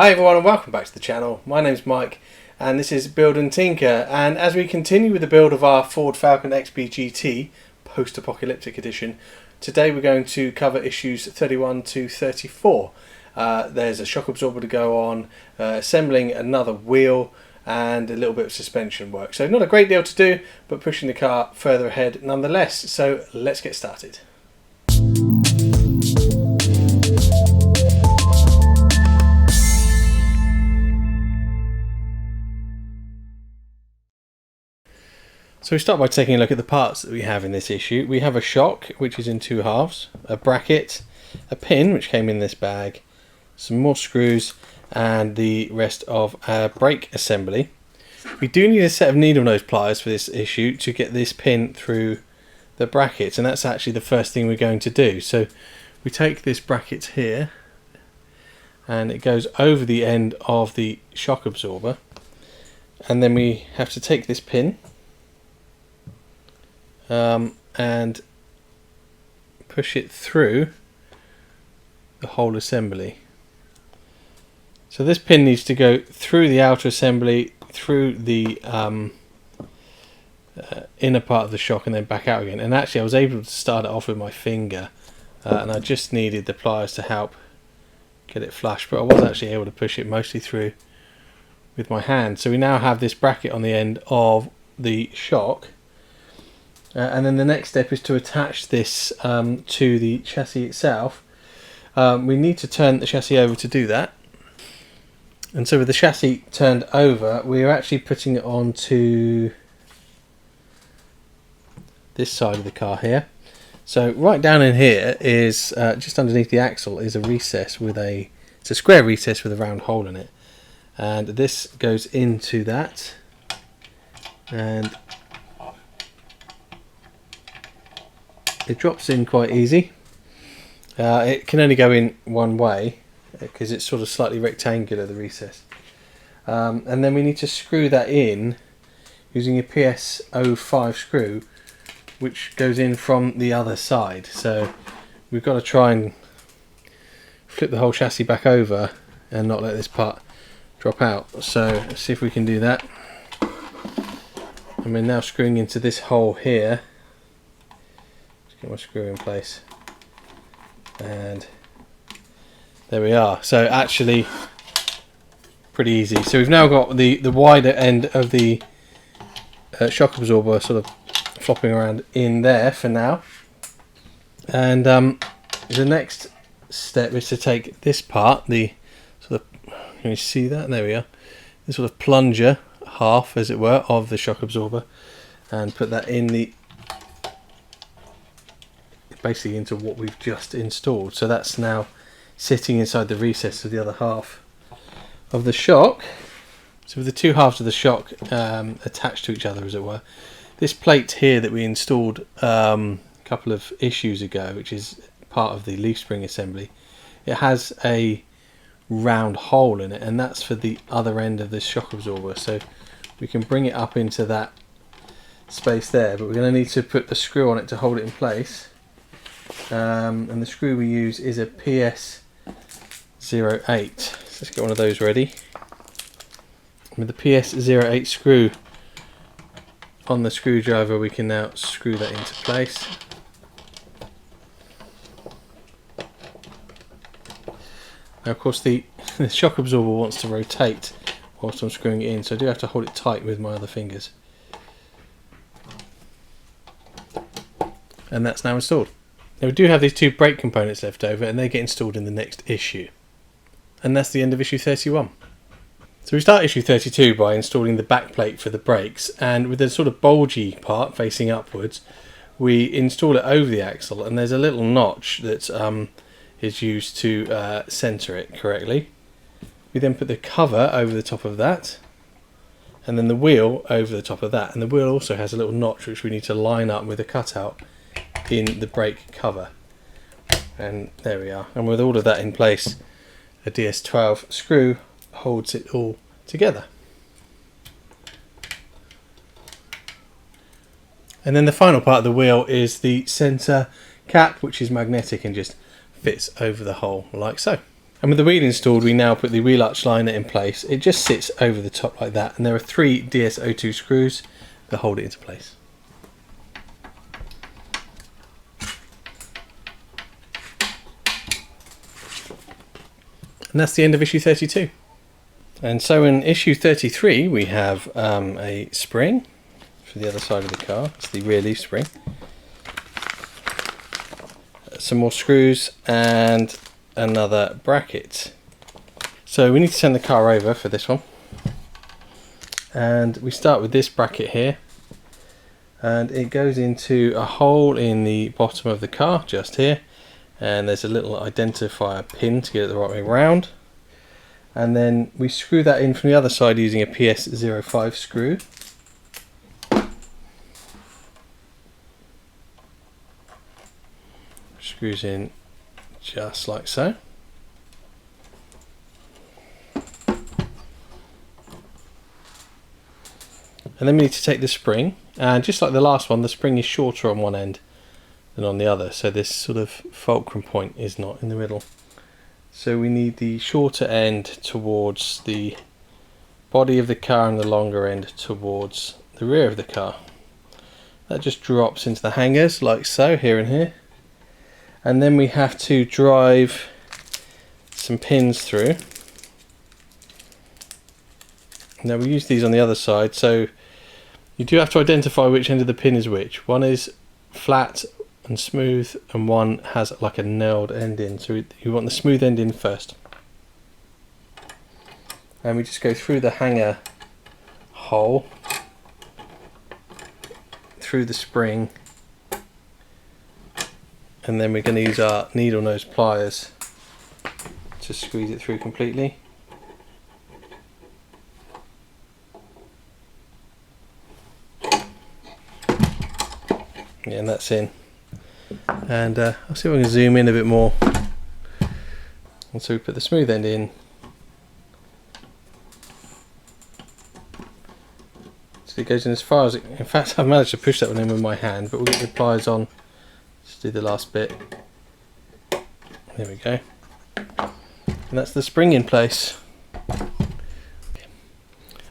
Hi everyone and welcome back to the channel. My name's Mike and this is Build and Tinker, and as we continue with the build of our Ford Falcon XB GT Post-Apocalyptic edition, today we're going to cover issues 31 to 34. There's a shock absorber to go on, assembling another wheel and a little bit of suspension work. So not a great deal to do, but pushing the car further ahead nonetheless. So let's get started. So we start by taking a look at the parts that we have in this issue. We have a shock, which is in two halves, a bracket, a pin, which came in this bag, some more screws, and the rest of our brake assembly. We do need a set of needle nose pliers for this issue to get this pin through the bracket, and that's actually the first thing we're going to do. So we take this bracket here, and it goes over the end of the shock absorber, and then we have to take this pin and push it through the whole assembly. So this pin needs to go through the outer assembly, through the inner part of the shock, and then back out again. And actually I was able to start it off with my finger, and I just needed the pliers to help get it flush, but I was actually able to push it mostly through with my hand. So we now have this bracket on the end of the shock. And then the next step is to attach this to the chassis itself. We need to turn the chassis over to do that. And so with the chassis turned over, we're actually putting it onto this side of the car here. So right down in here is, just underneath the axle, is a recess with it's a square recess with a round hole in it. And this goes into that. And it drops in quite easy. It can only go in one way because it's sort of slightly rectangular, the recess. And then we need to screw that in using a PS05 screw, which goes in from the other side. So we've got to try and flip the whole chassis back over and not let this part drop out. So let's see if we can do that. And we're now screwing into this hole here. Get my screw in place, and there we are. So actually pretty easy. So we've now got the wider end of the shock absorber sort of flopping around in there for now, and the next step is to take this part, the sort of, can you see that? There we are, the sort of plunger half, as it were, of the shock absorber, and put that in basically into what we've just installed. So that's now sitting inside the recess of the other half of the shock. So with the two halves of the shock attached to each other, as it were, this plate here that we installed a couple of issues ago, which is part of the leaf spring assembly, it has a round hole in it, and that's for the other end of this shock absorber. So we can bring it up into that space there, but we're going to need to put the screw on it to hold it in place. And the screw we use is a PS08. So let's get one of those ready. With the PS08 screw on the screwdriver, we can now screw that into place. Now of course the shock absorber wants to rotate whilst I'm screwing it in, so I do have to hold it tight with my other fingers. And that's now installed. Now we do have these two brake components left over, and they get installed in the next issue. And that's the end of issue 31. So we start issue 32 by installing the back plate for the brakes, and with the sort of bulgy part facing upwards, we install it over the axle, and there's a little notch that is used to centre it correctly. We then put the cover over the top of that, and then the wheel over the top of that, and the wheel also has a little notch which we need to line up with a cutout in the brake cover. And there we are. And with all of that in place, a DS12 screw holds it all together. And then the final part of the wheel is the centre cap, which is magnetic and just fits over the hole like so. And with the wheel installed, we now put the wheel arch liner in place. It just sits over the top like that, and there are 3 DS02 screws that hold it into place. And that's the end of issue 32. And so in issue 33 we have a spring for the other side of the car. It's the rear leaf spring. Some more screws and another bracket. So we need to send the car over for this one. And we start with this bracket here. And it goes into a hole in the bottom of the car, just here. And there's a little identifier pin to get it the right way around. And then we screw that in from the other side using a PS05 screw. Screws in just like so. And then we need to take the spring, and just like the last one, the spring is shorter on one end than on the other, so this sort of fulcrum point is not in the middle. So we need the shorter end towards the body of the car and the longer end towards the rear of the car. That just drops into the hangers like so, here and here. And then we have to drive some pins through. Now we use these on the other side, so you do have to identify which end of the pin is which. One is flat and smooth, and one has like a nailed end in, so you want the smooth end in first. And we just go through the hanger hole, through the spring, and then we're going to use our needle nose pliers to squeeze it through completely. Yeah, and that's in. And I'll see if I can zoom in a bit more. And so we put the smooth end in. So it goes in as far as it, in fact I've managed to push that one in with my hand, but we'll get the pliers on. Just do the last bit. There we go. And that's the spring in place.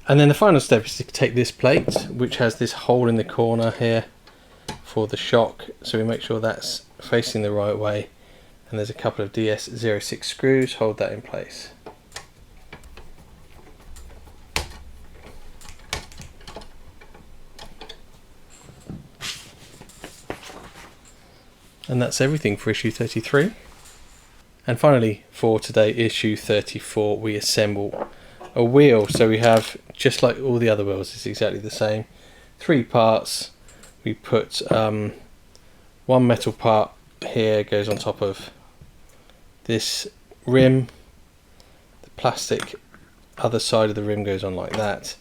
And then the final step is to take this plate, which has this hole in the corner here for the shock, so we make sure that's facing the right way, and there's a couple of DS06 screws, hold that in place. And that's everything for issue 33. And finally for today, issue 34, we assemble a wheel. So we have, just like all the other wheels, it's exactly the same, 3 parts. We put one metal part here, goes on top of this rim. The plastic other side of the rim goes on like that,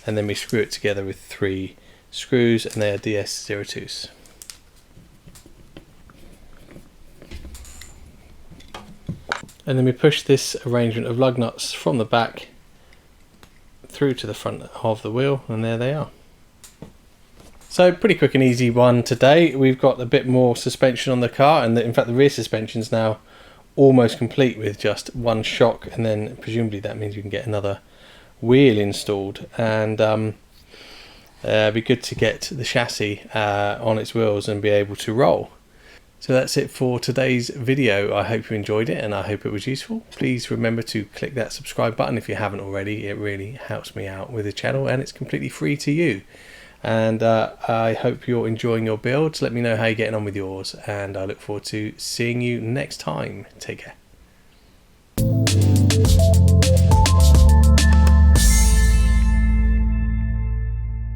and then we screw it together with 3 screws, and they are DS02s. And then we push this arrangement of lug nuts from the back through to the front of the wheel, and there they are. So pretty quick and easy one today. We've got a bit more suspension on the car, and in fact the rear suspension is now almost complete with just one shock, and then presumably that means we can get another wheel installed, and it'd be good to get the chassis on its wheels and be able to roll. So that's it for today's video. I hope you enjoyed it and I hope it was useful. Please remember to click that subscribe button if you haven't already. It really helps me out with the channel, and it's completely free to you. And I hope you're enjoying your builds. Let me know how you're getting on with yours, and I look forward to seeing you next time. Take care.